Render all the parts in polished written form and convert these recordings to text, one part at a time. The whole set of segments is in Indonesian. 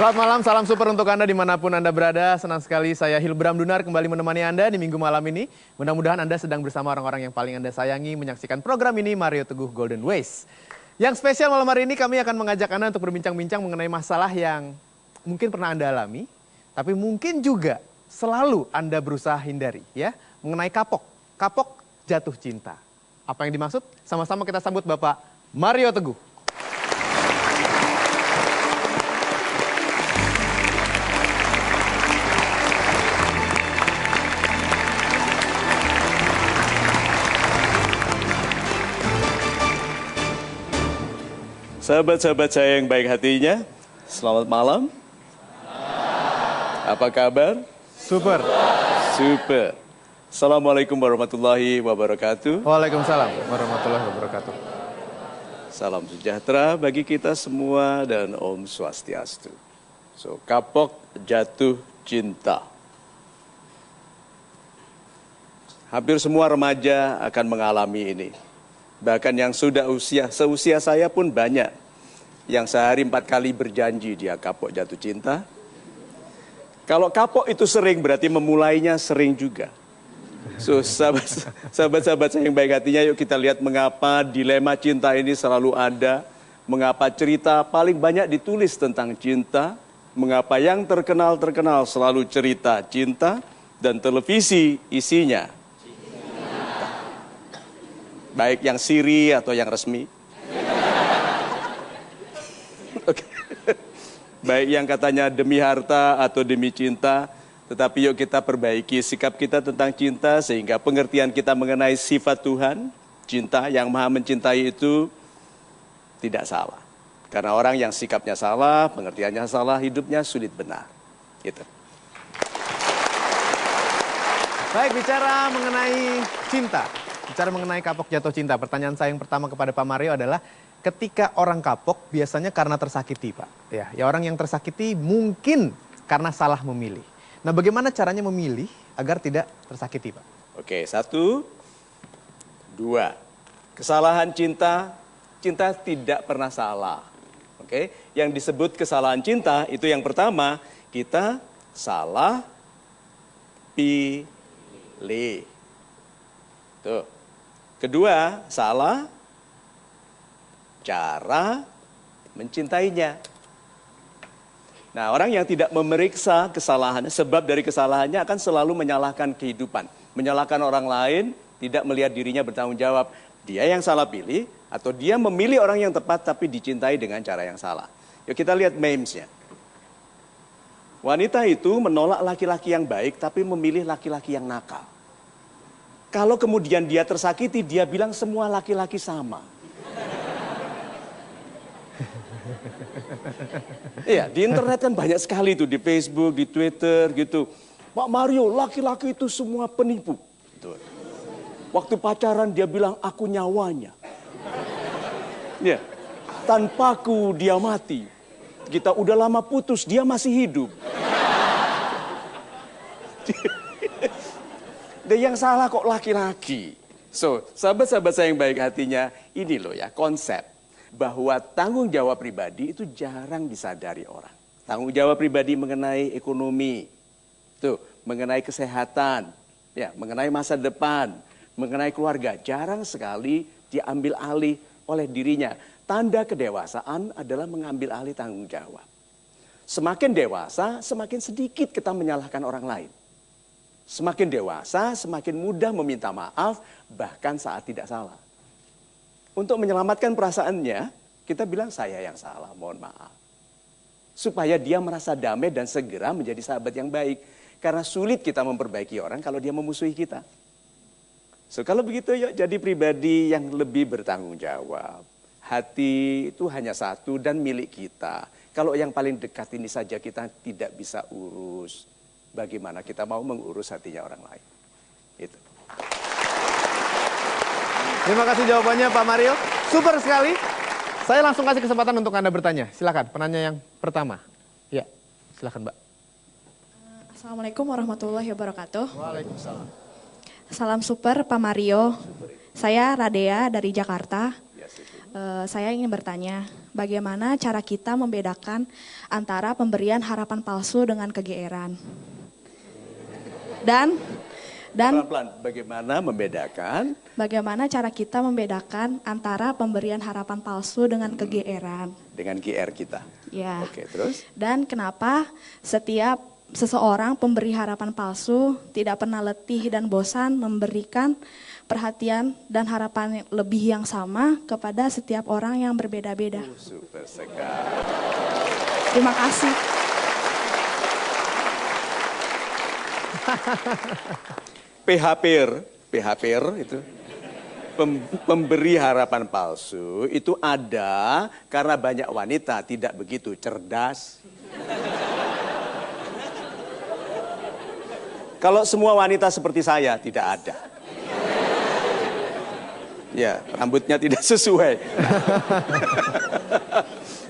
Selamat malam, salam super untuk Anda dimanapun Anda berada. Senang sekali saya Hilbram Dunar kembali menemani Anda di minggu malam ini. Mudah-mudahan Anda sedang bersama orang-orang yang paling Anda sayangi menyaksikan program ini Mario Teguh Golden Ways. Yang spesial malam hari ini kami akan mengajak Anda untuk berbincang-bincang mengenai masalah yang mungkin pernah Anda alami, tapi mungkin juga selalu Anda berusaha hindari, ya, mengenai kapok jatuh cinta. Apa yang dimaksud? Sama-sama kita sambut Bapak Mario Teguh. Sahabat-sahabat saya yang baik hatinya, selamat malam. Apa kabar? Super. Super. Assalamualaikum warahmatullahi wabarakatuh. Waalaikumsalam warahmatullahi wabarakatuh. Salam sejahtera bagi kita semua dan Om Swastiastu. So, kapok jatuh cinta. Hampir semua remaja akan mengalami ini. Bahkan yang sudah seusia saya pun banyak. Yang sehari 4 kali berjanji dia kapok jatuh cinta. Kalau kapok itu sering berarti memulainya sering juga. So sahabat-sahabat saya yang baik hatinya, yuk kita lihat mengapa dilema cinta ini selalu ada. Mengapa cerita paling banyak ditulis tentang cinta. Mengapa yang terkenal selalu cerita cinta. Dan televisi isinya baik yang siri atau yang resmi. Oke. Baik yang katanya demi harta atau demi cinta. Tetapi yuk kita perbaiki sikap kita tentang cinta sehingga pengertian kita mengenai sifat Tuhan, cinta yang maha mencintai itu tidak salah. Karena orang yang sikapnya salah, pengertiannya salah, hidupnya sulit benar. Gitu. Baik, bicara mengenai cinta. Bicara mengenai kapok jatuh cinta, pertanyaan saya yang pertama kepada Pak Mario adalah ketika orang kapok biasanya karena tersakiti, Pak. Ya, orang yang tersakiti mungkin karena salah memilih. Nah, bagaimana caranya memilih agar tidak tersakiti, Pak? Oke, 1, 2. Kesalahan cinta tidak pernah salah. Oke, yang disebut kesalahan cinta itu yang pertama, kita salah pilih. Tuh. Kedua, salah cara mencintainya. Nah, orang yang tidak memeriksa kesalahannya, sebab dari kesalahannya akan selalu menyalahkan kehidupan. Menyalahkan orang lain, tidak melihat dirinya bertanggung jawab. Dia yang salah pilih, atau dia memilih orang yang tepat tapi dicintai dengan cara yang salah. Yuk kita lihat memesnya. Wanita itu menolak laki-laki yang baik, tapi memilih laki-laki yang nakal. Kalau kemudian dia tersakiti, dia bilang semua laki-laki sama. Iya, di internet kan banyak sekali tuh, di Facebook, di Twitter gitu. Pak Mario, laki-laki itu semua penipu. Tuh. Waktu pacaran dia bilang aku nyawanya. Ya, tanpaku dia mati. Kita udah lama putus, dia masih hidup. Dan yang salah kok laki-laki. So, sahabat-sahabat saya yang baik hatinya, ini loh ya konsep bahwa tanggung jawab pribadi itu jarang disadari orang. Tanggung jawab pribadi mengenai ekonomi, tuh, mengenai kesehatan, ya, mengenai masa depan, mengenai keluarga, jarang sekali diambil alih oleh dirinya. Tanda kedewasaan adalah mengambil alih tanggung jawab. Semakin dewasa, semakin sedikit kita menyalahkan orang lain. Semakin dewasa, semakin mudah meminta maaf, bahkan saat tidak salah. Untuk menyelamatkan perasaannya, kita bilang saya yang salah, mohon maaf. Supaya dia merasa damai dan segera menjadi sahabat yang baik. Karena sulit kita memperbaiki orang kalau dia memusuhi kita. So, kalau begitu yuk jadi pribadi yang lebih bertanggung jawab. Hati itu hanya satu dan milik kita. Kalau yang paling dekat ini saja kita tidak bisa urus. Bagaimana kita mau mengurus hatinya orang lain. Itu. Terima kasih jawabannya Pak Mario. Super sekali. Saya langsung kasih kesempatan untuk Anda bertanya. Silakan, penanya yang pertama. Ya, silakan Mbak. Assalamualaikum warahmatullahi wabarakatuh. Waalaikumsalam. Salam super Pak Mario. Saya Radea dari Jakarta. Saya ingin bertanya, bagaimana cara kita membedakan antara pemberian harapan palsu dengan kegeeran? Dan Pelan-pelan, bagaimana membedakan? bagaimana cara kita membedakan antara pemberian harapan palsu dengan kegeeran? Dengan GR kita. Ya. Oke, terus? Dan kenapa setiap seseorang pemberi harapan palsu tidak pernah letih dan bosan memberikan perhatian dan harapan lebih yang sama kepada setiap orang yang berbeda-beda? Super sekali. Terima kasih. PHPR itu pemberi harapan palsu itu ada karena banyak wanita tidak begitu cerdas. Kalau semua wanita seperti saya tidak ada. Ya, rambutnya tidak sesuai.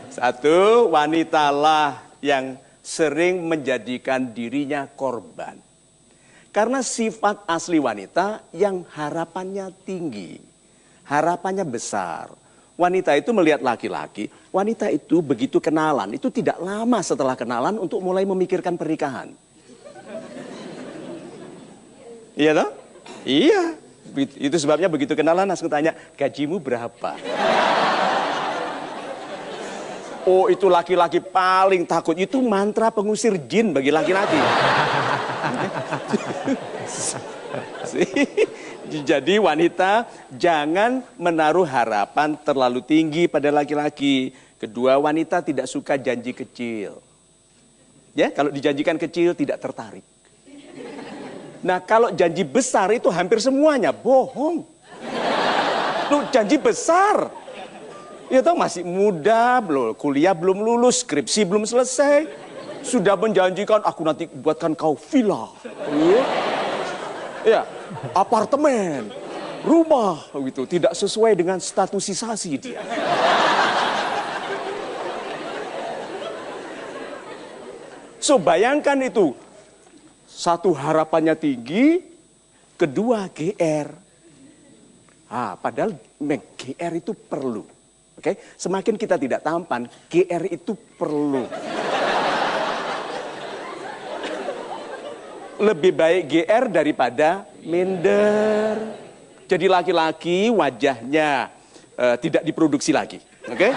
Satu, wanitalah yang sering menjadikan dirinya korban. Karena sifat asli wanita yang harapannya tinggi, harapannya besar. Wanita itu melihat laki-laki, wanita itu begitu kenalan, itu tidak lama setelah kenalan untuk mulai memikirkan pernikahan. Iya toh? Iya. Itu sebabnya begitu kenalan langsung tanya, gajimu berapa? Oh, itu laki-laki paling takut. Itu mantra pengusir jin bagi laki-laki. Jadi wanita jangan menaruh harapan terlalu tinggi pada laki-laki. Kedua, wanita tidak suka janji kecil. Ya, kalau dijanjikan kecil tidak tertarik. Nah, kalau janji besar itu hampir semuanya bohong. Lu janji besar. Ya tahu masih muda, belum kuliah belum lulus, skripsi belum selesai. Sudah menjanjikan aku nanti buatkan kau villa. Ya, apartemen, rumah gitu, tidak sesuai dengan statusisasi dia. So bayangkan itu. Satu harapannya tinggi, kedua GR. Padahal GR itu perlu. Oke, semakin kita tidak tampan, GR itu perlu. Lebih baik GR daripada minder. Jadi laki-laki wajahnya tidak diproduksi lagi. Oke?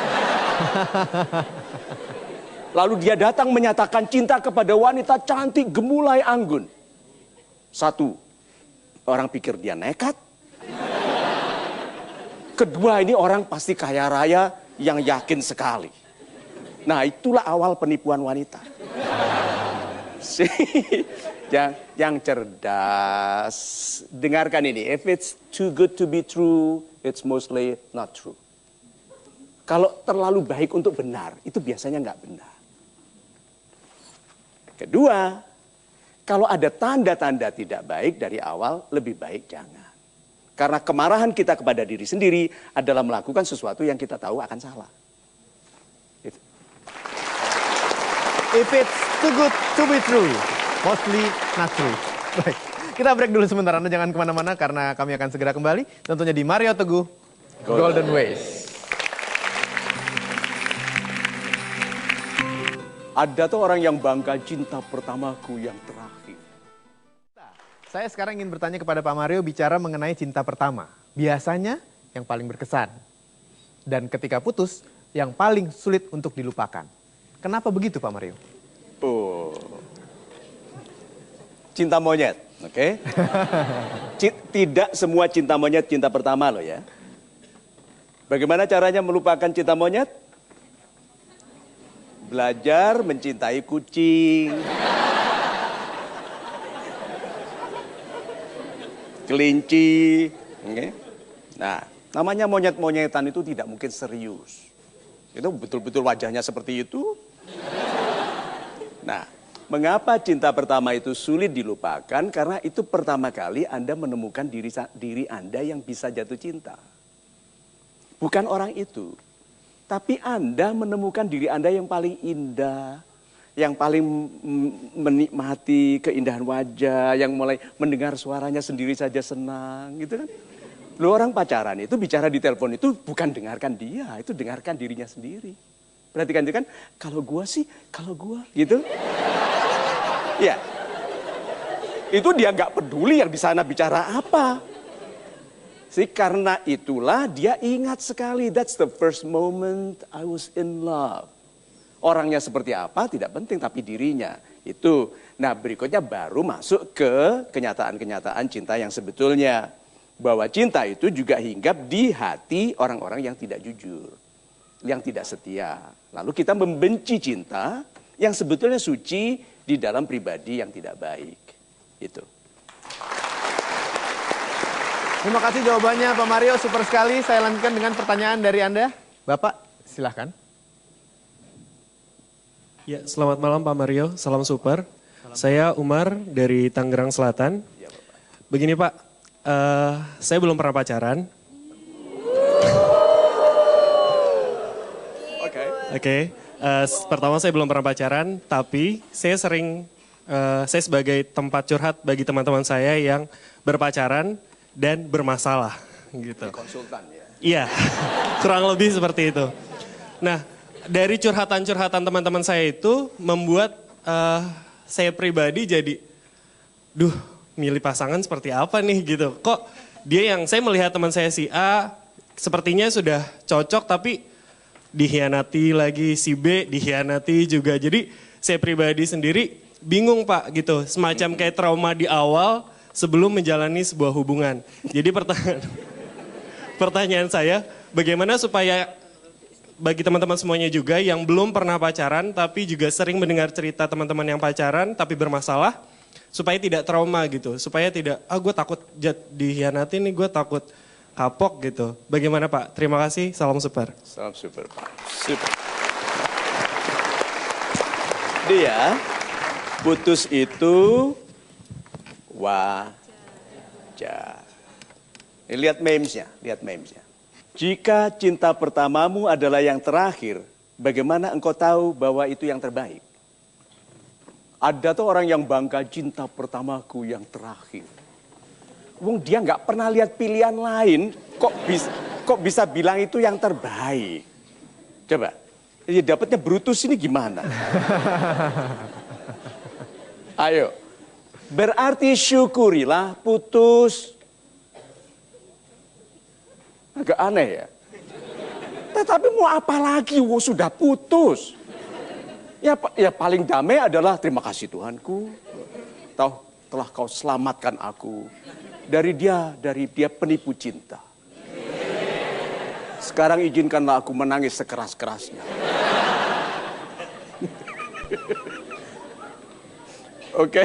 Lalu dia datang menyatakan cinta kepada wanita cantik, gemulai, anggun. Satu, orang pikir dia nekat. Kedua, ini orang pasti kaya raya yang yakin sekali. Nah, itulah awal penipuan wanita. Yang cerdas, dengarkan ini. If it's too good to be true, it's mostly not true. Kalau terlalu baik untuk benar, itu biasanya nggak benar. Kedua, kalau ada tanda-tanda tidak baik dari awal, lebih baik jangan. Karena kemarahan kita kepada diri sendiri adalah melakukan sesuatu yang kita tahu akan salah. Itu. If it's too good to be true, mostly not true. Baik, kita break dulu sebentar. Anda jangan kemana-mana karena kami akan segera kembali. Tentunya di Mario Teguh Golden Ways. Ada tuh orang yang bangga cinta pertamaku yang terakhir. Saya sekarang ingin bertanya kepada Pak Mario bicara mengenai cinta pertama. Biasanya yang paling berkesan. Dan ketika putus, yang paling sulit untuk dilupakan. Kenapa begitu Pak Mario? Oh, cinta monyet, oke? Tidak semua cinta monyet cinta pertama loh ya. Bagaimana caranya melupakan cinta monyet? Belajar mencintai kucing. Kelinci. Okay. Nah, namanya monyet-monyetan itu tidak mungkin serius. Itu betul-betul wajahnya seperti itu. Nah, mengapa cinta pertama itu sulit dilupakan? Karena itu pertama kali Anda menemukan diri Anda yang bisa jatuh cinta. Bukan orang itu. Tapi Anda menemukan diri Anda yang paling indah, yang paling menikmati keindahan wajah, yang mulai mendengar suaranya sendiri saja senang, gitu kan? Lu orang pacaran itu bicara di telepon itu bukan dengarkan dia, itu dengarkan dirinya sendiri. Perhatikan itu kan, kalau gua gitu. Ya. Itu dia nggak peduli yang di sana bicara apa. Karena itulah dia ingat sekali, that's the first moment I was in love. Orangnya seperti apa tidak penting, tapi dirinya itu. Nah berikutnya baru masuk ke kenyataan-kenyataan cinta yang sebetulnya. Bahwa cinta itu juga hinggap di hati orang-orang yang tidak jujur, yang tidak setia. Lalu kita membenci cinta yang sebetulnya suci di dalam pribadi yang tidak baik. Itu. Terima kasih jawabannya Pak Mario, super sekali. Saya lanjutkan dengan pertanyaan dari Anda. Bapak, silahkan. Ya, selamat malam Pak Mario, salam super. Saya Umar dari Tangerang Selatan. Begini Pak, saya belum pernah pacaran. Oke. Pertama saya belum pernah pacaran, tapi saya sebagai tempat curhat bagi teman-teman saya yang berpacaran dan bermasalah gitu. Konsultan ya. Iya, kurang lebih seperti itu. Nah, dari curhatan-curhatan teman-teman saya itu membuat saya pribadi jadi, milih pasangan seperti apa nih gitu. Kok dia yang saya melihat teman saya si A sepertinya sudah cocok tapi dihianati lagi, si B dihianati juga. Jadi saya pribadi sendiri bingung Pak gitu, semacam kayak trauma di awal sebelum menjalani sebuah hubungan. Jadi pertanyaan saya, bagaimana supaya bagi teman-teman semuanya juga yang belum pernah pacaran tapi juga sering mendengar cerita teman-teman yang pacaran tapi bermasalah, supaya tidak trauma gitu, supaya tidak, gue takut dihianati nih, gue takut kapok gitu. Bagaimana Pak? Terima kasih, salam super. Salam super Pak, super. Dia putus itu wajar. Lihat memesnya. Jika cinta pertamamu adalah yang terakhir, bagaimana engkau tahu bahwa itu yang terbaik? Ada tuh orang yang bangga, cinta pertamaku yang terakhir. Wong dia nggak pernah lihat pilihan lain, kok bisa bilang itu yang terbaik? Coba, ya dapatnya Brutus ini gimana? Ayo, berarti syukurilah putus. Agak aneh ya. Tetapi mau apa lagi? Sudah putus. Ya paling damai adalah terima kasih Tuhanku. Telah kau selamatkan aku dari dia penipu cinta. Sekarang izinkanlah aku menangis sekeras-kerasnya. Oke,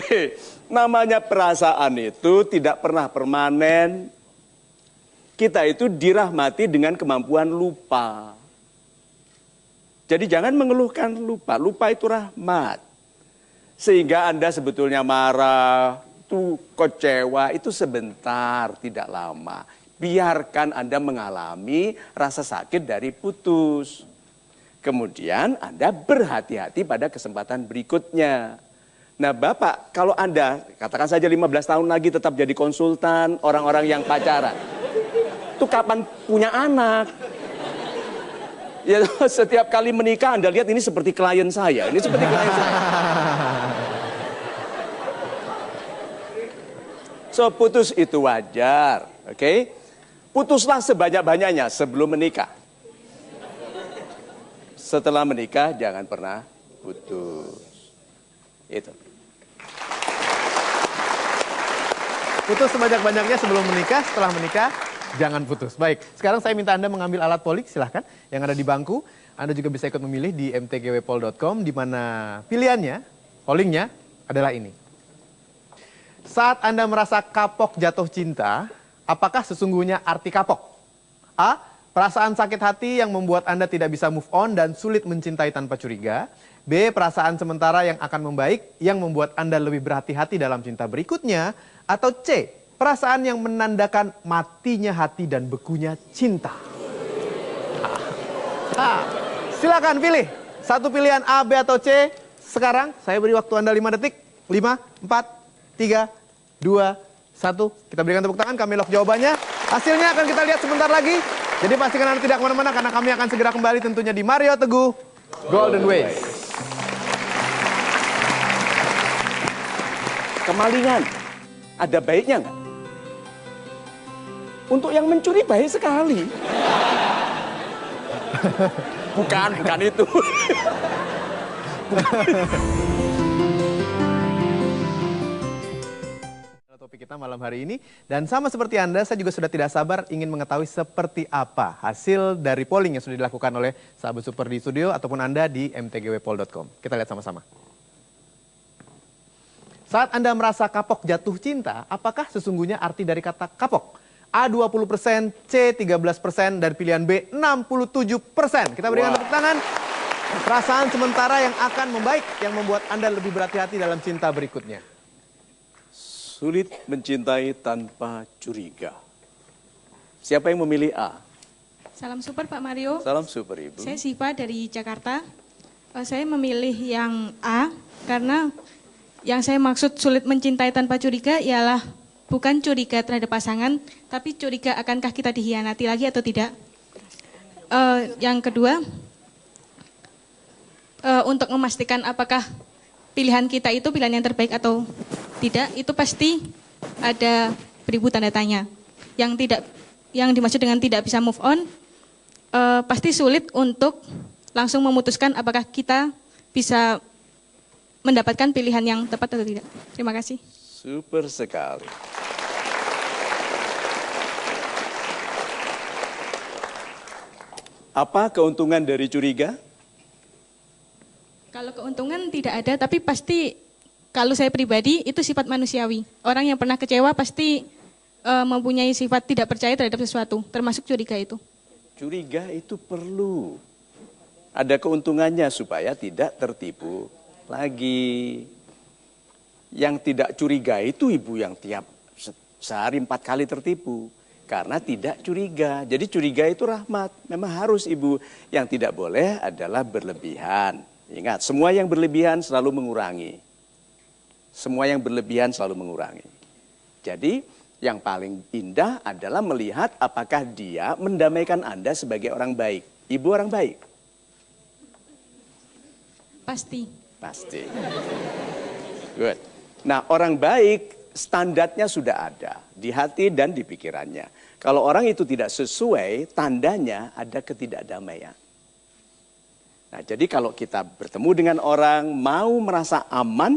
namanya perasaan itu tidak pernah permanen. Kita itu dirahmati dengan kemampuan lupa. Jadi jangan mengeluhkan lupa. Lupa itu rahmat. Sehingga Anda sebetulnya marah, kecewa, itu sebentar, tidak lama. Biarkan Anda mengalami rasa sakit dari putus. Kemudian Anda berhati-hati pada kesempatan berikutnya. Nah Bapak, kalau Anda, katakan saja 15 tahun lagi tetap jadi konsultan orang-orang yang pacaran. Itu kapan punya anak? Ya setiap kali menikah Anda lihat ini seperti klien saya. Ini seperti klien saya. So putus itu wajar, oke? Putuslah sebanyak-banyaknya sebelum menikah. Setelah menikah jangan pernah putus. Itu. Putus sebanyak-banyaknya sebelum menikah, setelah menikah jangan putus. Baik, sekarang saya minta Anda mengambil alat polik, silahkan. Yang ada di bangku, Anda juga bisa ikut memilih di mtgwpol.com, di mana pilihannya, pollingnya adalah ini. Saat Anda merasa kapok jatuh cinta, apakah sesungguhnya arti kapok? A. Perasaan sakit hati yang membuat Anda tidak bisa move on dan sulit mencintai tanpa curiga. B. Perasaan sementara yang akan membaik, yang membuat Anda lebih berhati-hati dalam cinta berikutnya. Atau C. Perasaan yang menandakan matinya hati dan bekunya cinta. Silakan pilih. Satu pilihan A, B, atau C. Sekarang saya beri waktu Anda 5 detik. 5, 4, 3, 2, 1. Kita berikan tepuk tangan, kami lock jawabannya. Hasilnya akan kita lihat sebentar lagi. Jadi pastikan Anda tidak kemana-mana karena kami akan segera kembali tentunya di Mario Teguh Golden Ways. Kemalingan, ada baiknya nggak? Untuk yang mencuri baik sekali. Bukan itu. Topik kita malam hari ini. Dan sama seperti Anda, saya juga sudah tidak sabar ingin mengetahui seperti apa hasil dari polling yang sudah dilakukan oleh sahabat super di studio ataupun Anda di mtgwpol.com. Kita lihat sama-sama. Saat Anda merasa kapok jatuh cinta, apakah sesungguhnya arti dari kata kapok? A 20%, C 13%, dan pilihan B 67%. Kita berikan tepuk tangan. Perasaan sementara yang akan membaik, yang membuat Anda lebih berhati-hati dalam cinta berikutnya. Sulit mencintai tanpa curiga. Siapa yang memilih A? Salam super Pak Mario. Salam super Ibu. Saya Siva dari Jakarta. Saya memilih yang A karena yang saya maksud sulit mencintai tanpa curiga ialah bukan curiga terhadap pasangan, tapi curiga akankah kita dikhianati lagi atau tidak. Yang kedua, untuk memastikan apakah pilihan kita itu pilihan yang terbaik atau tidak, itu pasti ada beribu tanda tanya. Yang dimaksud dengan tidak bisa move on, pasti sulit untuk langsung memutuskan apakah kita bisa mendapatkan pilihan yang tepat atau tidak. Terima kasih. Super sekali. Apa keuntungan dari curiga? Kalau keuntungan tidak ada, tapi pasti kalau saya pribadi itu sifat manusiawi. Orang yang pernah kecewa pasti mempunyai sifat tidak percaya terhadap sesuatu, termasuk curiga itu. Curiga itu perlu. Ada keuntungannya supaya tidak tertipu lagi. Yang tidak curiga itu ibu yang tiap sehari 4 kali tertipu. Karena tidak curiga. Jadi curiga itu rahmat. Memang harus ibu. Yang tidak boleh adalah berlebihan. Ingat, semua yang berlebihan selalu mengurangi. Semua yang berlebihan selalu mengurangi. Jadi yang paling indah adalah melihat apakah dia mendamaikan Anda sebagai orang baik. Ibu orang baik? Pasti. Pasti. Good. Nah, orang baik standarnya sudah ada di hati dan di pikirannya. Kalau orang itu tidak sesuai, tandanya ada ketidakdamaian. Nah, jadi kalau kita bertemu dengan orang, mau merasa aman,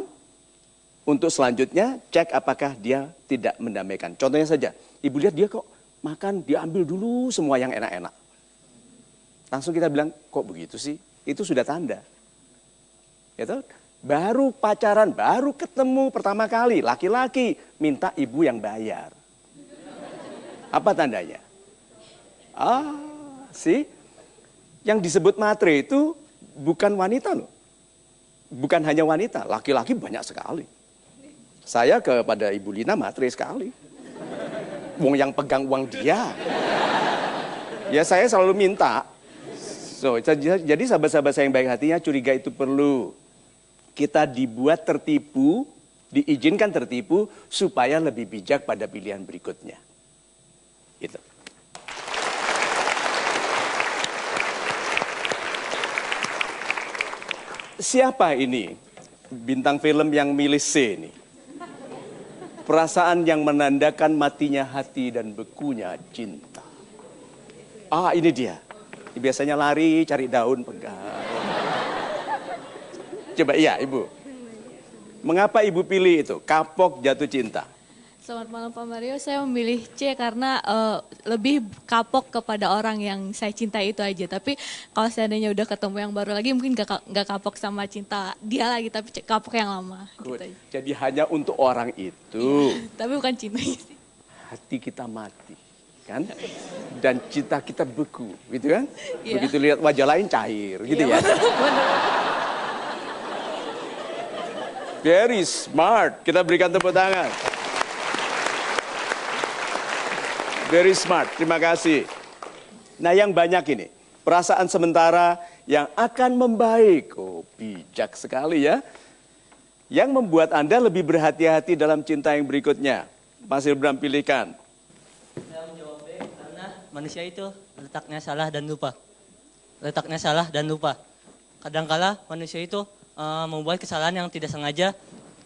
untuk selanjutnya cek apakah dia tidak mendamaikan. Contohnya saja, ibu lihat dia kok makan, dia ambil dulu semua yang enak-enak. Langsung kita bilang, kok begitu sih? Itu sudah tanda. Gitu? Baru pacaran, baru ketemu pertama kali, laki-laki minta ibu yang bayar. Apa tandanya? Sih? Yang disebut matre itu bukan wanita loh. Bukan hanya wanita, laki-laki banyak sekali. Saya kepada Ibu Lina matre sekali. Wong yang pegang uang dia. Ya saya selalu minta. So, jadi sahabat-sahabat saya yang baik hatinya, curiga itu perlu. Kita dibuat tertipu, diizinkan tertipu, supaya lebih bijak pada pilihan berikutnya. Gitu. Siapa ini? Bintang film yang milih C ini. Perasaan yang menandakan matinya hati dan bekunya cinta. Ini dia. Biasanya lari cari daun pegang. Coba iya Ibu. Mengapa Ibu pilih itu? Kapok jatuh cinta. Selamat malam Pak Mario, saya memilih C karena lebih kapok kepada orang yang saya cintai itu aja. Tapi kalau seandainya udah ketemu yang baru lagi mungkin gak kapok sama cinta dia lagi, tapi kapok yang lama. Gitu aja. Jadi hanya untuk orang itu. Tapi bukan cinta sih. Hati kita mati, kan? Dan cinta kita beku, gitu kan? Iya. Begitu lihat wajah lain cair, gitu ya? Bener. Very smart, kita berikan tepuk tangan. Very smart, terima kasih. Nah yang banyak ini, perasaan sementara yang akan membaik. Oh bijak sekali ya. Yang membuat Anda lebih berhati-hati dalam cinta yang berikutnya. Mas Hilbram pilihkan. Saya menjawab B. manusia itu letaknya salah dan lupa. Letaknya salah dan lupa. Kadangkala manusia itu membuat kesalahan yang tidak sengaja,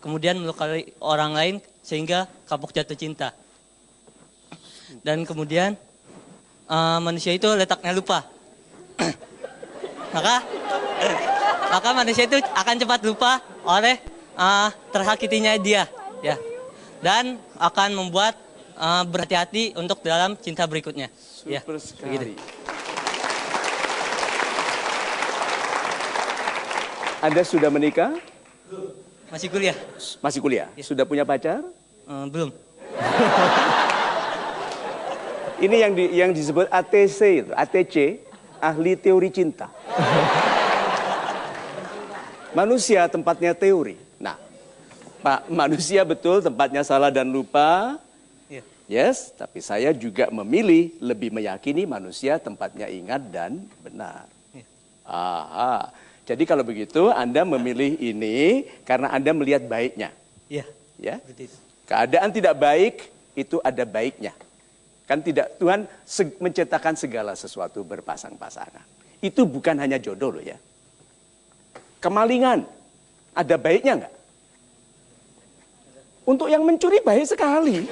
kemudian melukai orang lain sehingga kapok jatuh cinta. Dan kemudian manusia itu letaknya lupa. maka manusia itu akan cepat lupa oleh tersakitinya dia, ya. Dan akan membuat berhati-hati untuk dalam cinta berikutnya. Super sekali. Begitu. Anda sudah menikah? Masih kuliah? Masih kuliah? Ya. Sudah punya pacar? Belum. Ini yang disebut ATC itu, ATC, ahli teori cinta. Manusia tempatnya teori. Nah, Pak, manusia betul tempatnya salah dan lupa. Iya. Yes, tapi saya juga memilih lebih meyakini manusia tempatnya ingat dan benar. Iya. Aha. Jadi kalau begitu Anda memilih ini karena Anda melihat baiknya. Iya. Ya. Seperti itu. Keadaan tidak baik itu ada baiknya. Kan tidak, Tuhan menciptakan segala sesuatu berpasang-pasangan. Itu bukan hanya jodoh loh ya. Kemalingan, ada baiknya enggak? Untuk yang mencuri baik sekali.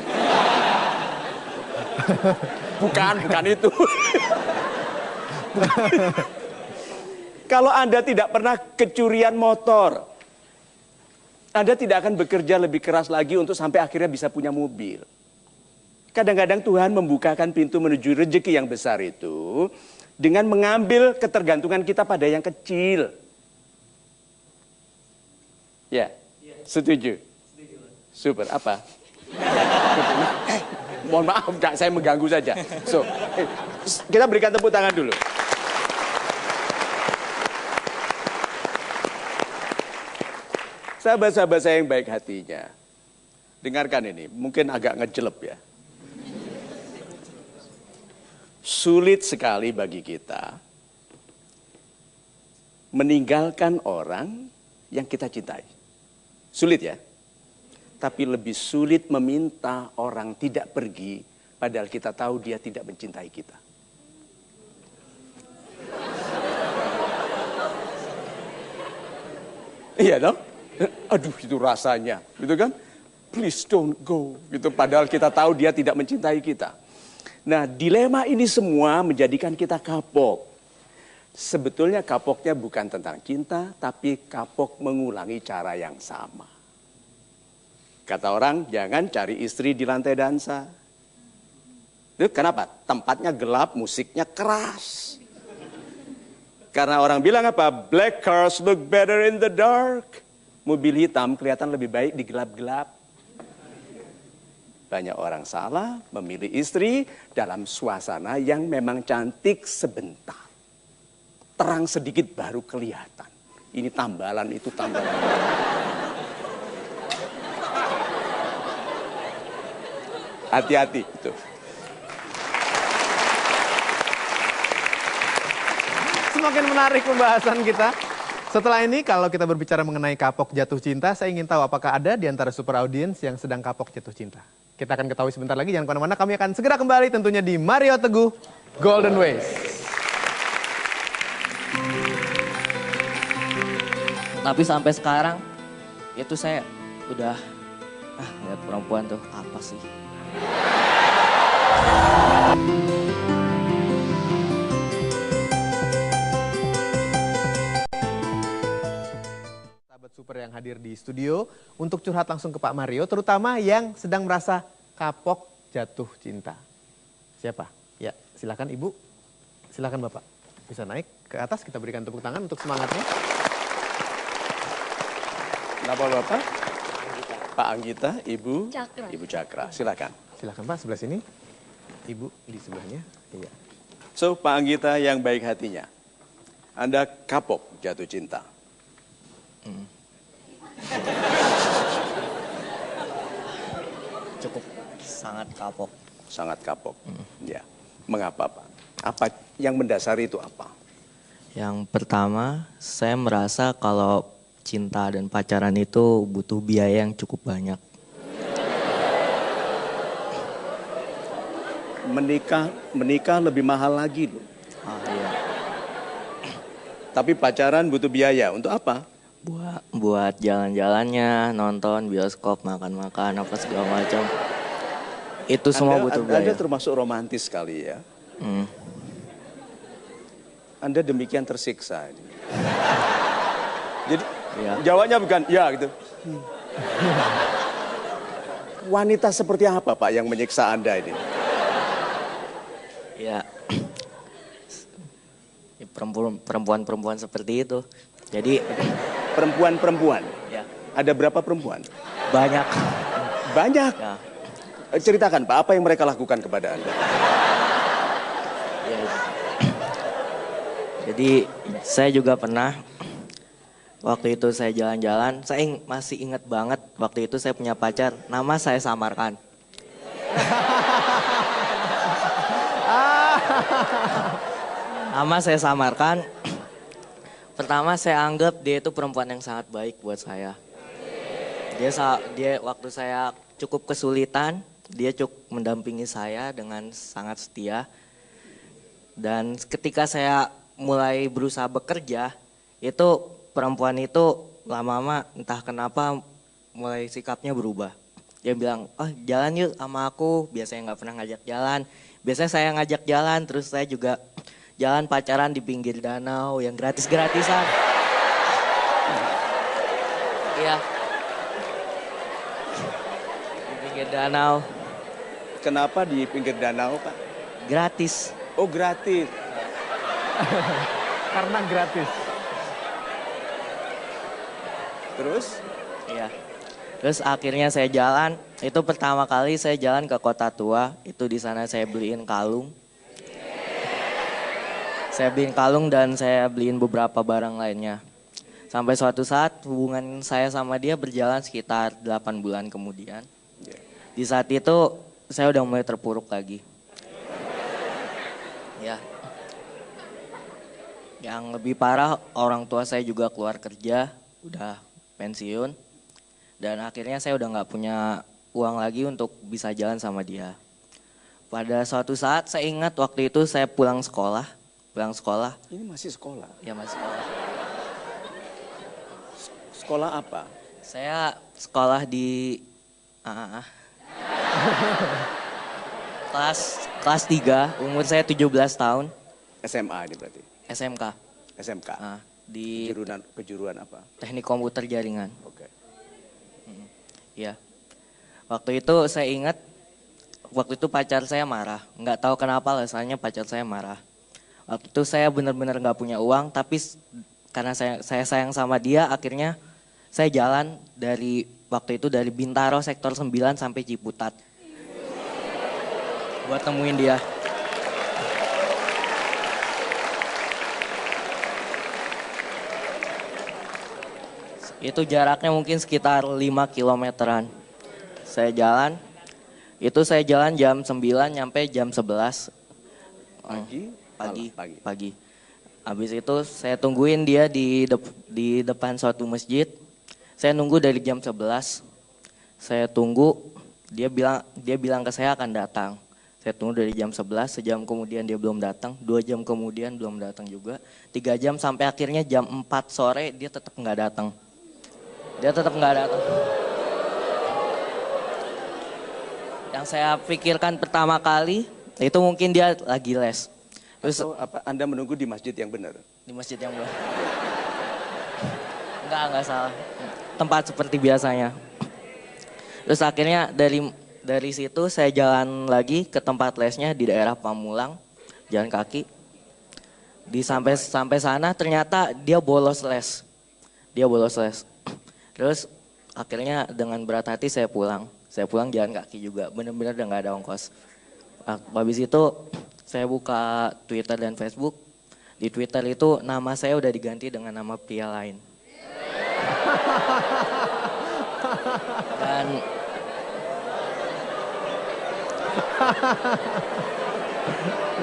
Bukan itu. Kalau Anda tidak pernah kecurian motor, Anda tidak akan bekerja lebih keras lagi untuk sampai akhirnya bisa punya mobil. Kadang-kadang Tuhan membukakan pintu menuju rezeki yang besar itu dengan mengambil ketergantungan kita pada yang kecil. Ya, setuju? Super, apa? Mohon maaf, Kak, saya mengganggu saja. So, kita berikan tepuk tangan dulu. Sahabat-sahabat saya yang baik hatinya, dengarkan ini, mungkin agak ngejelep ya. Sulit sekali bagi kita meninggalkan orang yang kita cintai. Sulit ya. Tapi lebih sulit meminta orang tidak pergi padahal kita tahu dia tidak mencintai kita. Iya dong? Aduh itu rasanya, gitu kan? Please don't go, gitu. Padahal kita tahu dia tidak mencintai kita. Nah, dilema ini semua menjadikan kita kapok. Sebetulnya kapoknya bukan tentang cinta, tapi kapok mengulangi cara yang sama. Kata orang, jangan cari istri di lantai dansa. Itu kenapa? Tempatnya gelap, musiknya keras. Karena orang bilang apa? Black cars look better in the dark. Mobil hitam kelihatan lebih baik di gelap-gelap. Banyak orang salah memilih istri dalam suasana yang memang cantik sebentar. Terang sedikit baru kelihatan. Ini tambalan, itu tambalan. Hati-hati itu. Semakin menarik pembahasan kita. Setelah ini kalau kita berbicara mengenai kapok jatuh cinta, saya ingin tahu apakah ada di antara super audience yang sedang kapok jatuh cinta. Kita akan ketahui sebentar lagi, jangan kemana-mana, kami akan segera kembali tentunya di Mario Teguh Golden Ways. Tapi sampai sekarang itu saya udah lihat perempuan tuh apa sih? Sahabat super yang hadir di studio untuk curhat langsung ke Pak Mario, terutama yang sedang merasa kapok jatuh cinta. Siapa? Ya, silakan Ibu, silakan Bapak. Bisa naik ke atas, kita berikan tepuk tangan untuk semangatnya. Nama Bapak? Pak Anggita, Ibu Cakra. Ibu Cakra, silakan. Silakan Pak, sebelah sini. Ibu di sebelahnya. Iya. So, Pak Anggita yang baik hatinya, Anda kapok jatuh cinta. Cukup sangat kapok. Sangat kapok. Ya. Mengapa, Pak? Apa yang mendasari itu apa? Yang pertama, saya merasa kalau cinta dan pacaran itu butuh biaya yang cukup banyak. menikah lebih mahal lagi loh. Oh iya. Tapi pacaran butuh biaya. Untuk apa? Buat jalan-jalannya, nonton, bioskop, makan-makan, apa segala macam. Itu semua butuh biaya. Anda termasuk romantis sekali ya. Anda demikian tersiksa. Jadi Iya. jawabnya bukan ya gitu. Wanita seperti apa Pak yang menyiksa Anda ini? Ya. Perempuan-perempuan seperti itu. Jadi Perempuan-perempuan. ya, Ada berapa perempuan? banyak. Banyak. Ya, Ceritakan Pak, apa yang mereka lakukan kepada Anda? ya. Jadi saya juga pernah waktu itu saya jalan-jalan, saya masih ingat banget waktu itu saya punya pacar, nama saya samarkan. Nama saya samarkan. Pertama saya anggap dia itu perempuan yang sangat baik buat saya. Dia waktu saya cukup kesulitan, dia cukup mendampingi saya dengan sangat setia. Dan ketika saya mulai berusaha bekerja, itu perempuan itu lama-lama entah kenapa mulai sikapnya berubah. Dia bilang, oh jalan yuk sama aku, biasanya nggak pernah ngajak jalan. Biasanya saya ngajak jalan, terus saya juga jalan pacaran di pinggir danau yang gratis-gratisan. Iya. Di pinggir danau, Kenapa di pinggir danau Pak? gratis. Oh gratis. Karena gratis. Terus? Iya. Terus akhirnya saya jalan, itu pertama kali saya jalan ke Kota Tua, itu di sana saya beliin kalung. Saya beliin kalung dan saya beliin beberapa barang lainnya. Sampai suatu saat hubungan saya sama dia berjalan sekitar 8 bulan kemudian. Di saat itu saya udah mulai terpuruk lagi. Ya. Yang lebih parah orang tua saya juga keluar kerja, udah pensiun. Dan akhirnya saya udah gak punya uang lagi untuk bisa jalan sama dia. Pada suatu saat saya ingat waktu itu saya pulang sekolah. Ini masih sekolah. Ya masih sekolah. Sekolah apa? Saya sekolah di kelas 3, umur saya 17 tahun, SMA ini berarti. SMK. SMK. Di Kejuruan apa? Teknik Komputer Jaringan. Oke. Iya. Waktu itu saya ingat, waktu itu pacar saya marah. Nggak tahu kenapa alasannya pacar saya marah. Waktu itu saya benar-benar nggak punya uang, tapi karena saya sayang sama dia, akhirnya saya jalan dari waktu itu dari Bintaro sektor 9 sampai Ciputat buat nemuin dia. Itu jaraknya mungkin sekitar 5 kilometeran. Saya jalan jam 9 nyampe jam 11. Pagi. Habis itu saya tungguin dia di depan suatu masjid. Saya nunggu dari jam 11. Saya tunggu, dia bilang ke saya akan datang. Saya tunggu dari jam 11, sejam kemudian dia belum datang, 2 jam kemudian belum datang juga. 3 jam sampai akhirnya jam 4 sore dia tetap nggak datang. Yang saya pikirkan pertama kali, itu mungkin dia lagi les. Terus apa Anda menunggu di masjid yang benar? di masjid yang belum. Enggak salah. Tempat seperti biasanya. Terus akhirnya dari situ saya jalan lagi ke tempat lesnya di daerah Pamulang, jalan kaki. Sampai sana ternyata dia bolos les. Terus akhirnya dengan berat hati saya pulang. Saya pulang jalan kaki juga, benar-benar udah gak ada ongkos. Habis itu saya buka Twitter dan Facebook. Di Twitter itu nama saya udah diganti dengan nama pria lain.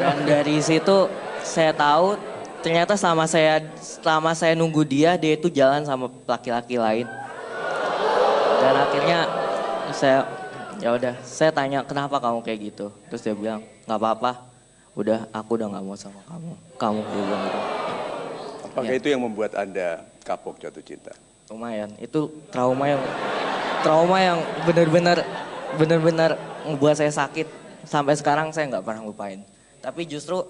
Dan dari situ saya tahu ternyata selama saya nunggu dia itu jalan sama laki-laki lain. Dan akhirnya saya tanya kenapa kamu kayak gitu. Terus dia bilang nggak apa-apa. Udah, aku udah nggak mau sama kamu. Kamu berubah. Apakah itu yang membuat Anda kapok jatuh cinta? Lumayan, itu trauma yang benar-benar membuat saya sakit. Sampai sekarang saya nggak pernah lupain. Tapi justru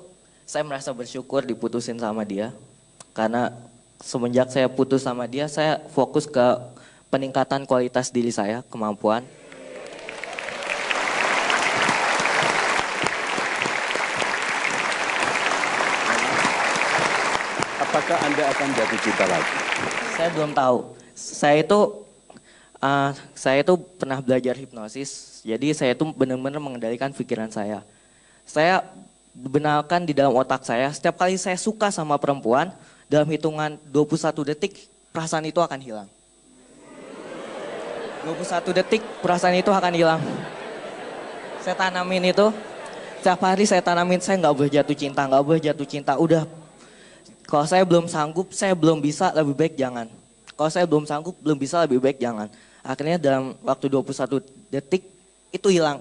saya merasa bersyukur diputusin sama dia. Karena semenjak saya putus sama dia, saya fokus ke peningkatan kualitas diri saya, kemampuan. Apakah Anda akan jatuh cinta lagi? Saya belum tahu. Saya itu pernah belajar hipnosis. Jadi saya itu benar-benar mengendalikan pikiran saya. Saya benarkan di dalam otak saya, setiap kali saya suka sama perempuan, dalam hitungan 21 detik, perasaan itu akan hilang. 21 detik, perasaan itu akan hilang. Saya tanamin itu, setiap hari saya tanamin, saya nggak boleh jatuh cinta. Udah, kalau saya belum sanggup, saya belum bisa, lebih baik jangan. Kalau saya belum sanggup, belum bisa, lebih baik jangan. Akhirnya dalam waktu 21 detik, itu hilang.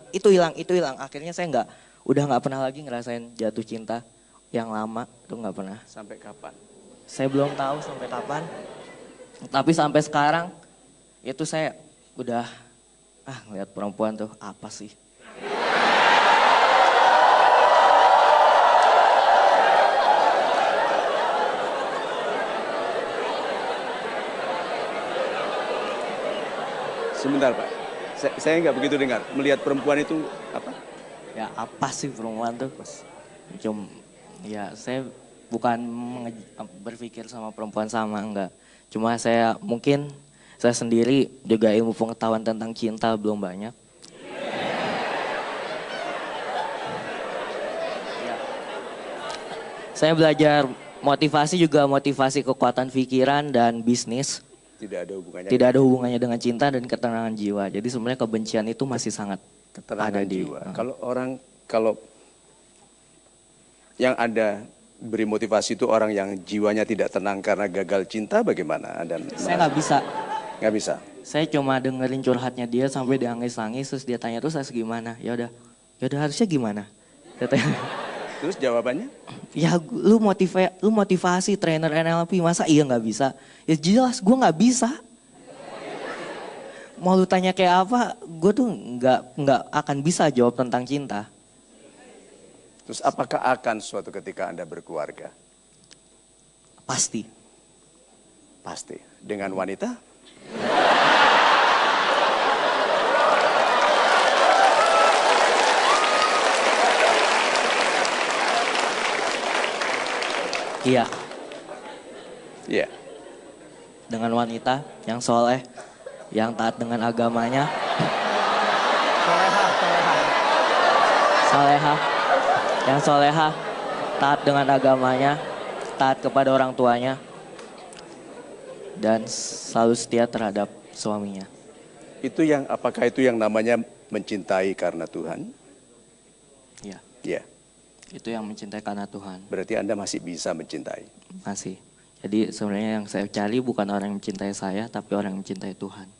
Akhirnya saya udah nggak pernah lagi ngerasain jatuh cinta yang lama, itu nggak pernah. Sampai kapan? Saya belum tahu sampai kapan. Tapi sampai sekarang, itu saya udah, ngeliat perempuan tuh, apa sih? Sebentar Pak, saya nggak begitu dengar. Melihat perempuan itu apa? Ya apa sih perempuan tuh? Ya saya bukan berpikir sama perempuan sama, enggak. Cuma saya sendiri juga ilmu pengetahuan tentang cinta belum banyak. Ya. Saya belajar motivasi juga motivasi kekuatan pikiran dan bisnis. Tidak ada hubungannya dengan cinta dan ketenangan jiwa. Jadi sebenarnya kebencian itu masih sangat ketenangan jiwa. Kalau yang Anda beri motivasi itu orang yang jiwanya tidak tenang karena gagal cinta, bagaimana Anda? Saya nggak bisa. Nggak bisa. Saya cuma dengerin curhatnya dia sampai dia nangis-nangis, terus dia tanya terus saya gimana? Ya udah harusnya gimana? Terus jawabannya? Ya lu motivasi trainer NLP, masa iya nggak bisa? Ya jelas gue nggak bisa. Mau lu tanya kayak apa, gue tuh nggak akan bisa jawab tentang cinta. Terus apakah akan suatu ketika Anda berkeluarga? Pasti. Pasti. Dengan wanita? Iya. Iya. Dengan wanita yang soleh, yang taat dengan agamanya. Soleha, taat dengan agamanya, taat kepada orang tuanya, dan selalu setia terhadap suaminya. Apakah itu yang namanya mencintai karena Tuhan? Iya. Iya. Itu yang mencintai karena Tuhan. Berarti Anda masih bisa mencintai? Masih. Jadi sebenarnya yang saya cari bukan orang yang mencintai saya, tapi orang yang mencintai Tuhan.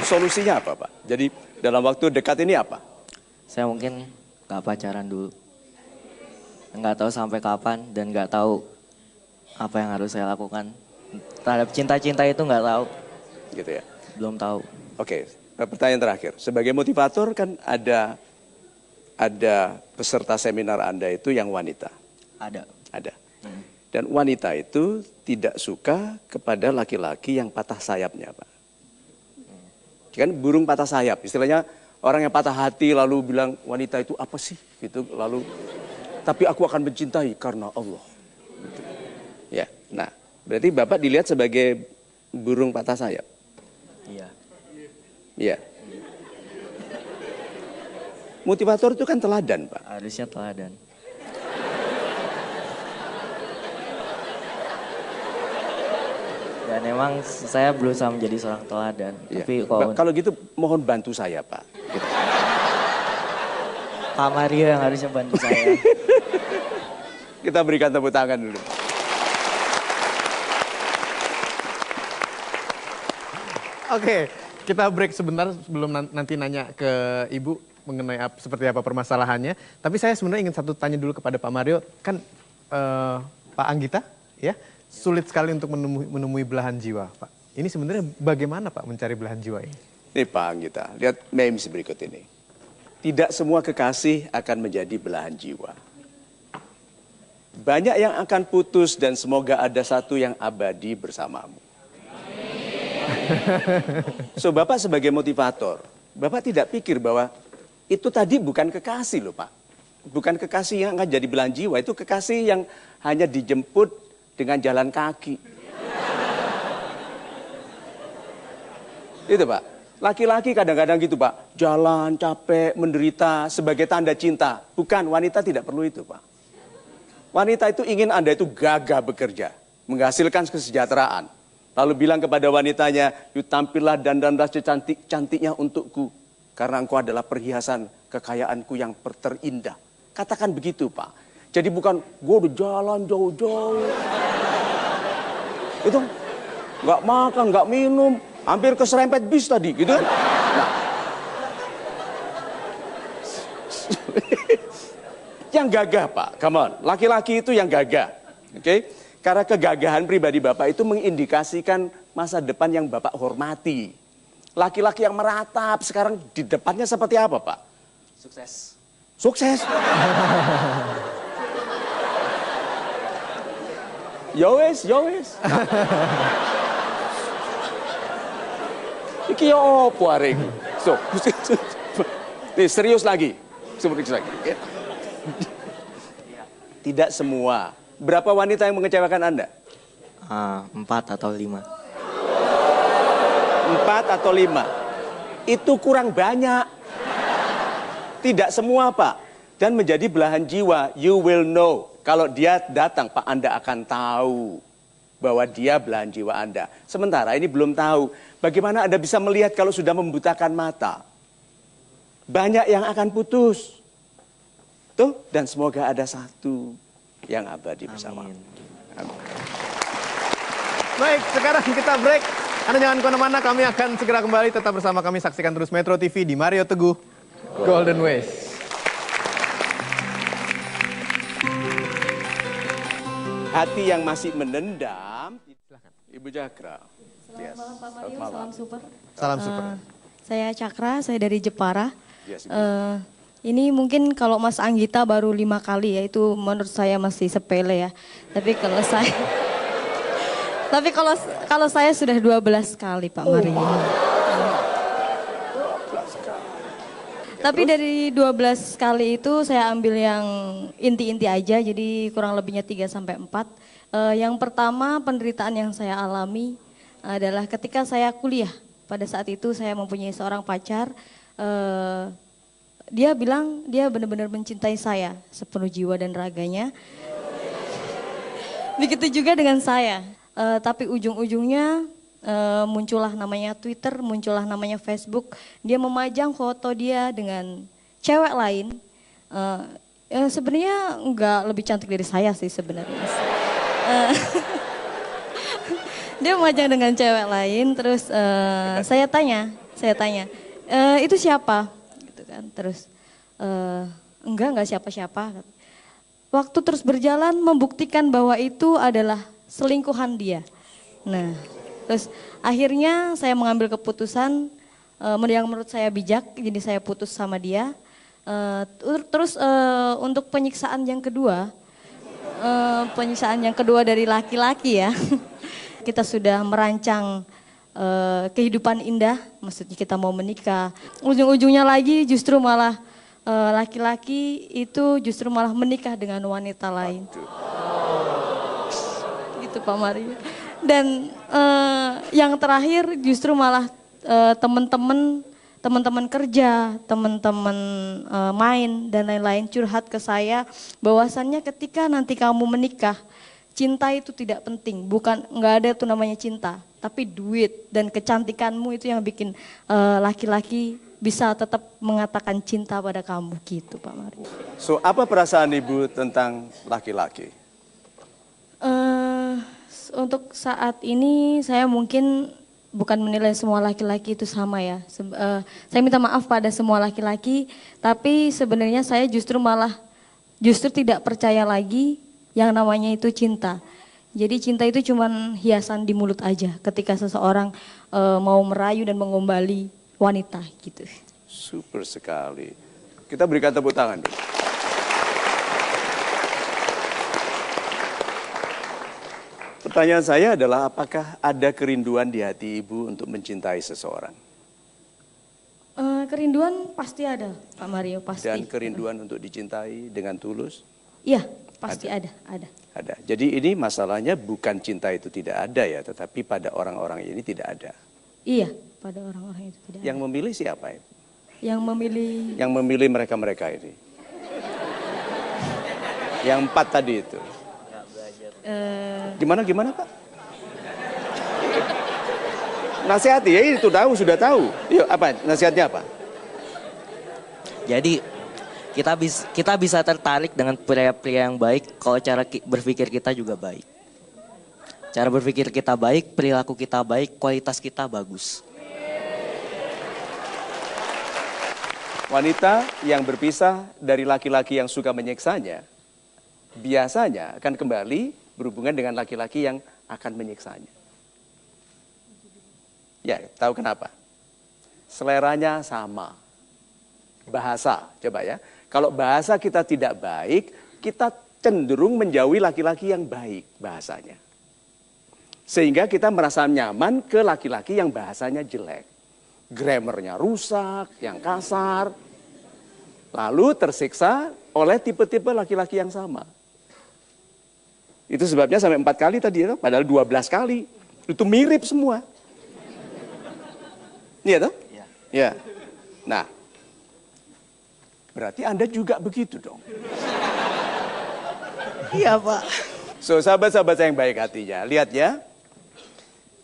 Solusinya apa Pak? Jadi dalam waktu dekat ini apa? Saya mungkin gak pacaran dulu. Nggak tahu sampai kapan dan nggak tahu apa yang harus saya lakukan. Terhadap cinta-cinta itu nggak tahu. Gitu ya? Belum tahu. Oke, pertanyaan terakhir. Sebagai motivator kan ada peserta seminar Anda itu yang wanita. Ada. Dan wanita itu tidak suka kepada laki-laki yang patah sayapnya Pak. Kan burung patah sayap, istilahnya orang yang patah hati lalu bilang wanita itu apa sih? Gitu, lalu tapi aku akan mencintai karena Allah. Gitu. Ya, nah berarti Bapak dilihat sebagai burung patah sayap. Iya. Iya. Motivator itu kan teladan Pak. Harusnya teladan. Dan memang saya berusaha menjadi seorang teladan. Ya. Tapi kalau gitu mohon bantu saya Pak. Gitu. Pak Mario yang harusnya bantu saya. Kita berikan tepuk tangan dulu. Oke, kita break sebentar sebelum nanti nanya ke Ibu mengenai seperti apa permasalahannya. Tapi saya sebenarnya ingin tanya dulu kepada Pak Mario. Kan Pak Anggita ya sulit sekali untuk menemui belahan jiwa, Pak. Ini sebenarnya bagaimana Pak mencari belahan jiwa ini? Nih Pak Anggita, lihat memes berikut ini. Tidak semua kekasih akan menjadi belahan jiwa. Banyak yang akan putus dan semoga ada satu yang abadi bersamamu. So Bapak sebagai motivator, Bapak tidak pikir bahwa itu tadi bukan kekasih loh Pak. Bukan kekasih yang akan jadi belahan jiwa, itu kekasih yang hanya dijemput dengan jalan kaki. Itu Pak. Laki-laki kadang-kadang gitu Pak, jalan capek, menderita sebagai tanda cinta. Bukan, wanita tidak perlu itu Pak. Wanita itu ingin Anda itu gagah bekerja, menghasilkan kesejahteraan. Lalu bilang kepada wanitanya, yuk tampillah dandanlah secantik-cantiknya untukku. Karena engkau adalah perhiasan kekayaanku yang terindah. Katakan begitu Pak. Jadi bukan, gue udah jalan jauh-jauh. Itu nggak makan, nggak minum. Hampir keserempet bis tadi, gitu kan? Nah. Yang gagah, Pak. Come on. Laki-laki itu yang gagah. Oke? Okay? Karena kegagahan pribadi Bapak itu mengindikasikan masa depan yang Bapak hormati. Laki-laki yang meratap sekarang di depannya seperti apa, Pak? Sukses. Sukses. Yowes, yowes. Iki ya opo arek iki? So, nih serius lagi. Serius lagi. Tidak semua. Berapa wanita yang mengecewakan Anda? 4 atau 5. 4 atau 5. Itu kurang banyak. Tidak semua, Pak. Dan menjadi belahan jiwa, you will know. Kalau dia datang, Pak, Anda akan tahu bahwa dia belahan jiwa Anda. Sementara ini belum tahu. Bagaimana Anda bisa melihat kalau sudah membutakan mata? Banyak yang akan putus. Tuh, dan semoga ada satu yang abadi bersama. Amin. Baik, sekarang kita break. Anda jangan kemana-mana, kami akan segera kembali. Tetap bersama kami, saksikan terus Metro TV di Mario Teguh Golden Ways. Hati yang masih menendam. Ibu Cakra. Selamat malam Pak Mario, salam super. Salam super. Saya Cakra, saya dari Jepara. Yes, ini mungkin kalau Mas Anggita baru 5 kali ya, itu menurut saya masih sepele ya. Tapi kalau saya, tapi kalau saya sudah 12 kali Pak Mario. Tapi dari 12 kali itu saya ambil yang inti-inti aja, jadi kurang lebihnya 3 sampai 4. Yang pertama penderitaan yang saya alami adalah ketika saya kuliah. Pada saat itu saya mempunyai seorang pacar, dia bilang dia benar-benar mencintai saya sepenuh jiwa dan raganya. Begitu juga dengan saya, tapi ujung-ujungnya muncullah namanya Twitter, muncullah namanya Facebook. Dia memajang foto dia dengan cewek lain. Sebenarnya enggak lebih cantik dari saya sih sebenarnya. Dia memajang dengan cewek lain, terus saya tanya, itu siapa? Gitu kan. Terus enggak siapa-siapa. Waktu terus berjalan membuktikan bahwa itu adalah selingkuhan dia. Nah, terus akhirnya saya mengambil keputusan yang menurut saya bijak, jadi saya putus sama dia. Terus untuk penyiksaan yang kedua dari laki-laki ya. Kita sudah merancang kehidupan indah, maksudnya kita mau menikah. Ujung-ujungnya lagi justru malah laki-laki itu justru malah menikah dengan wanita lain. Gitu Pak Mario. Dan yang terakhir justru malah teman-teman kerja, teman-teman main dan lain-lain curhat ke saya bahwasannya ketika nanti kamu menikah, cinta itu tidak penting, nggak ada tuh namanya cinta, tapi duit dan kecantikanmu itu yang bikin laki-laki bisa tetap mengatakan cinta pada kamu gitu Pak Mario. So apa perasaan Ibu tentang laki-laki? Untuk saat ini saya mungkin bukan menilai semua laki-laki itu sama ya. Saya minta maaf pada semua laki-laki, tapi sebenarnya saya justru tidak percaya lagi yang namanya itu cinta. Jadi cinta itu cuma hiasan di mulut aja ketika seseorang mau merayu dan mengombali wanita gitu. Super sekali. Kita berikan tepuk tangan dulu. Pertanyaan saya adalah apakah ada kerinduan di hati ibu untuk mencintai seseorang? Kerinduan pasti ada, Pak Mario, pasti. Dan kerinduan untuk dicintai dengan tulus? Iya, pasti ada. Ada. Jadi ini masalahnya bukan cinta itu tidak ada ya, tetapi pada orang-orang ini tidak ada. Iya, pada orang-orang itu tidak Yang ada. memilih siapa ya? Yang memilih mereka-mereka ini. Yang 4 tadi itu. Gimana Pak? Nasihati ya, itu sudah tahu. Yuk apa nasihatnya apa? Jadi kita bisa tertarik dengan pria-pria yang baik kalau cara berpikir kita juga baik. Cara berpikir kita baik, perilaku kita baik, kualitas kita bagus. Wanita yang berpisah dari laki-laki yang suka menyiksanya, biasanya akan kembali berhubungan dengan laki-laki yang akan menyiksanya. Ya, tahu kenapa? Seleranya sama. Bahasa, coba ya. Kalau bahasa kita tidak baik, kita cenderung menjauhi laki-laki yang baik bahasanya. Sehingga kita merasa nyaman ke laki-laki yang bahasanya jelek. Grammarnya rusak, yang kasar. Lalu tersiksa oleh tipe-tipe laki-laki yang sama. Itu sebabnya sampai 4 kali tadi, padahal 12 kali. Itu mirip semua. Iya toh? Iya. Ya. Nah, berarti Anda juga begitu dong. Iya Pak. So, sahabat-sahabat saya yang baik hatinya, lihat ya.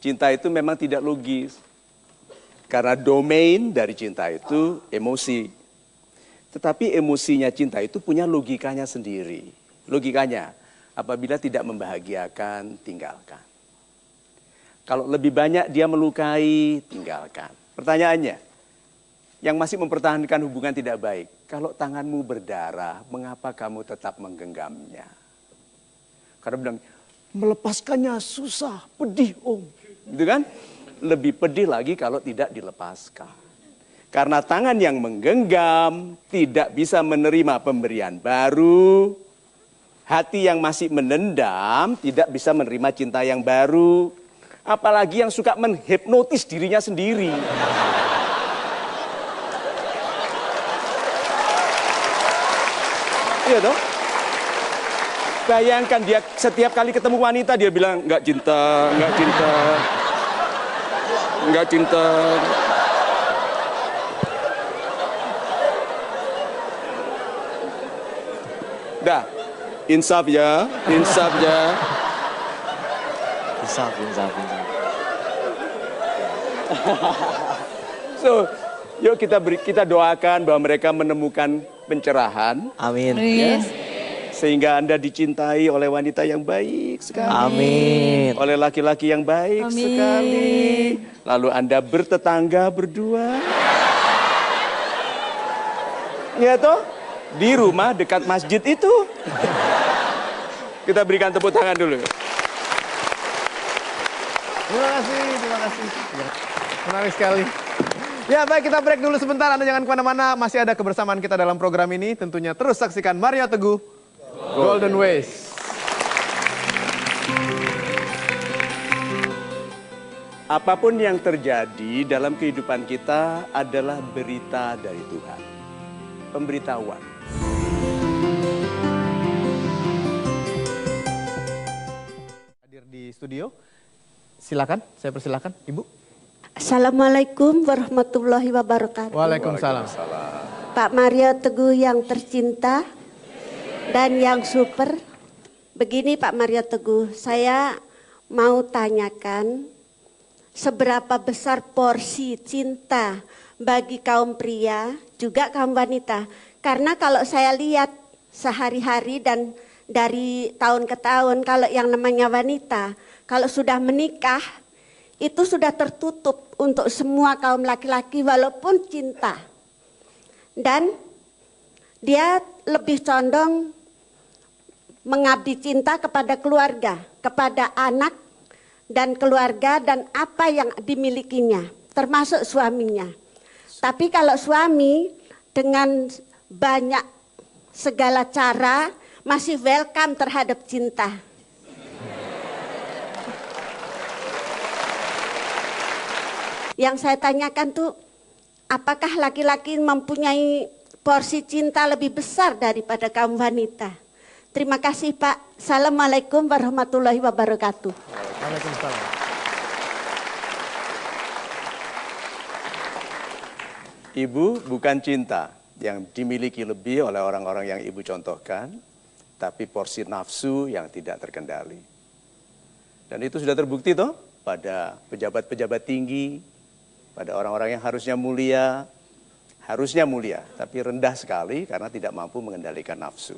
Cinta itu memang tidak logis. Karena domain dari cinta itu emosi. Tetapi emosinya cinta itu punya logikanya sendiri. Logikanya, apabila tidak membahagiakan, tinggalkan. Kalau lebih banyak dia melukai, tinggalkan. Pertanyaannya, yang masih mempertahankan hubungan tidak baik, kalau tanganmu berdarah, mengapa kamu tetap menggenggamnya? Karena bilang, melepaskannya susah, pedih om. Gitu kan? Lebih pedih lagi kalau tidak dilepaskan. Karena tangan yang menggenggam tidak bisa menerima pemberian baru. Hati yang masih menendam tidak bisa menerima cinta yang baru. Apalagi yang suka menghipnotis dirinya sendiri. Iya toh? Bayangkan dia setiap kali ketemu wanita dia bilang nggak cinta, nggak cinta, nggak cinta. Dah, insaf ya, insaf ya. Insaf. So, yuk kita doakan bahwa mereka menemukan pencerahan. Amin. Ya, sehingga Anda dicintai oleh wanita yang baik sekali. Amin. Oleh laki-laki yang baik sekali. Lalu Anda bertetangga berdua. Ya toh? Di rumah dekat masjid itu. Kita berikan tepuk tangan dulu. Terima kasih. Menarik sekali. Ya baik, kita break dulu sebentar. Anda jangan kemana-mana. Masih ada kebersamaan kita dalam program ini. Tentunya terus saksikan Mario Teguh Golden Ways. Apapun yang terjadi dalam kehidupan kita adalah berita dari Tuhan. Pemberitahuan. Hadir di studio. Silakan, saya persilakan, Ibu. Assalamualaikum warahmatullahi wabarakatuh. Waalaikumsalam. Pak Mario Teguh yang tercinta dan yang super. Begini Pak Mario Teguh, saya mau tanyakan seberapa besar porsi cinta bagi kaum pria juga kaum wanita. Karena kalau saya lihat sehari-hari dan dari tahun ke tahun, kalau yang namanya wanita, kalau sudah menikah itu sudah tertutup untuk semua kaum laki-laki walaupun cinta. Dan dia lebih condong mengabdi cinta kepada keluarga, kepada anak dan keluarga dan apa yang dimilikinya, termasuk suaminya. Tapi kalau suami dengan banyak segala cara masih welcome terhadap cinta. Yang saya tanyakan tuh, apakah laki-laki mempunyai porsi cinta lebih besar daripada kaum wanita? Terima kasih Pak. Assalamualaikum warahmatullahi wabarakatuh. Waalaikumsalam. Ibu bukan cinta yang dimiliki lebih oleh orang-orang yang ibu contohkan, tapi porsi nafsu yang tidak terkendali. Dan itu sudah terbukti toh pada pejabat-pejabat tinggi, pada orang-orang yang harusnya mulia, tapi rendah sekali karena tidak mampu mengendalikan nafsu.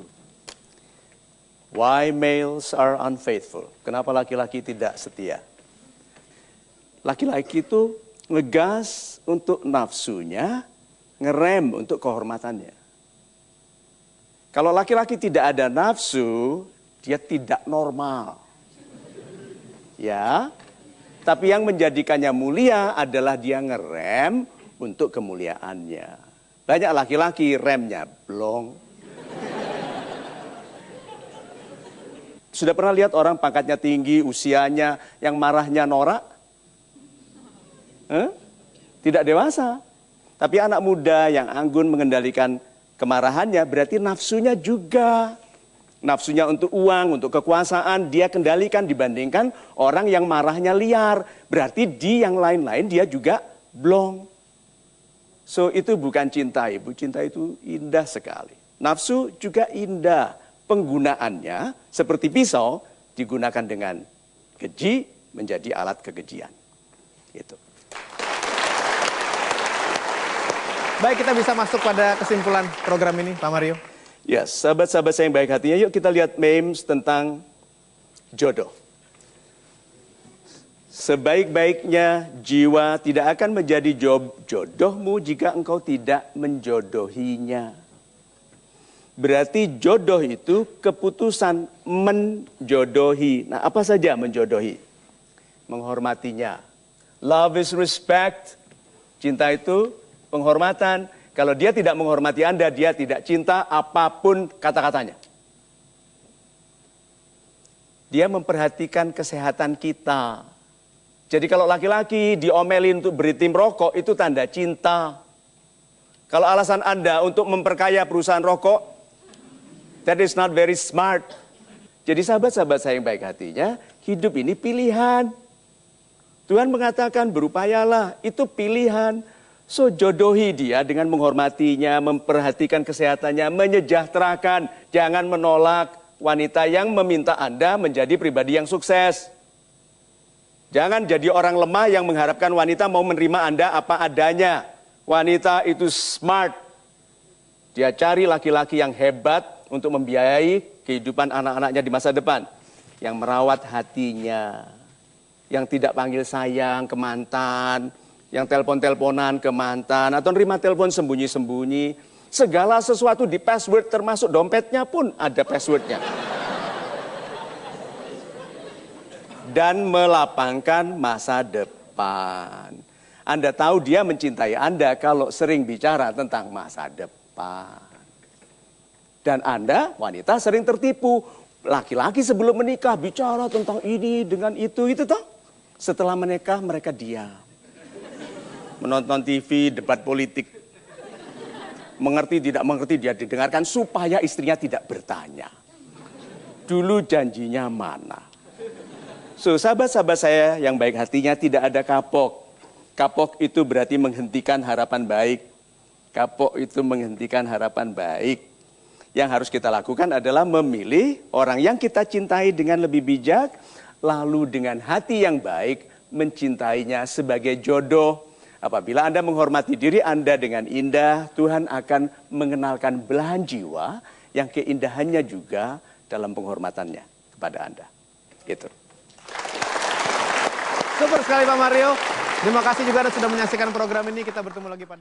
Why males are unfaithful? Kenapa laki-laki tidak setia? Laki-laki itu ngegas untuk nafsunya, ngerem untuk kehormatannya. Kalau laki-laki tidak ada nafsu, dia tidak normal. Ya, tapi yang menjadikannya mulia adalah dia ngerem untuk kemuliaannya. Banyak laki-laki remnya blong. Sudah pernah lihat orang pangkatnya tinggi, usianya, yang marahnya norak? Tidak dewasa. Tapi anak muda yang anggun mengendalikan kemarahannya, berarti nafsunya juga. Nafsunya untuk uang, untuk kekuasaan, dia kendalikan dibandingkan orang yang marahnya liar. Berarti di yang lain-lain dia juga blong. So itu bukan cinta, Ibu. Cinta itu indah sekali. Nafsu juga indah. Penggunaannya seperti pisau digunakan dengan keji menjadi alat kekejian. Itu. Baik, kita bisa masuk pada kesimpulan program ini, Pak Mario. Ya, sahabat-sahabat saya yang baik hatinya, yuk kita lihat memes tentang jodoh. Sebaik-baiknya jiwa tidak akan menjadi jodohmu jika engkau tidak menjodohinya. Berarti jodoh itu keputusan menjodohi. Nah, apa saja menjodohi? Menghormatinya. Love is respect. Cinta itu penghormatan. Kalau dia tidak menghormati Anda, dia tidak cinta apapun kata-katanya. Dia memperhatikan kesehatan kita. Jadi kalau laki-laki diomelin untuk berhenti merokok, itu tanda cinta. Kalau alasan Anda untuk memperkaya perusahaan rokok, that is not very smart. Jadi sahabat-sahabat saya yang baik hatinya, hidup ini pilihan. Tuhan mengatakan berupayalah, itu pilihan. So jodohi dia dengan menghormatinya, memperhatikan kesehatannya, menyejahterakan. Jangan menolak wanita yang meminta Anda menjadi pribadi yang sukses. Jangan jadi orang lemah yang mengharapkan wanita mau menerima Anda apa adanya. Wanita itu smart. Dia cari laki-laki yang hebat untuk membiayai kehidupan anak-anaknya di masa depan. Yang merawat hatinya. Yang tidak panggil sayang ke mantan. Yang telepon-teleponan ke mantan. Atau nerima telepon sembunyi-sembunyi. Segala sesuatu di password, termasuk dompetnya pun ada passwordnya. Dan melapangkan masa depan. Anda tahu dia mencintai Anda kalau sering bicara tentang masa depan. Dan Anda, wanita, sering tertipu. Laki-laki sebelum menikah bicara tentang ini dengan itu toh. Setelah menikah mereka diam. Menonton TV, debat politik. Mengerti tidak mengerti dia didengarkan supaya istrinya tidak bertanya. Dulu janjinya mana? So, sahabat-sahabat saya yang baik hatinya, tidak ada kapok. Kapok itu berarti menghentikan harapan baik. Kapok itu menghentikan harapan baik. Yang harus kita lakukan adalah memilih orang yang kita cintai dengan lebih bijak, lalu dengan hati yang baik mencintainya sebagai jodoh. Apabila Anda menghormati diri Anda dengan indah, Tuhan akan mengenalkan belahan jiwa yang keindahannya juga dalam penghormatannya kepada Anda. Gitu. Super. sekali Pak Mario. Terima kasih juga Anda sudah menyaksikan program ini. Kita bertemu lagi pada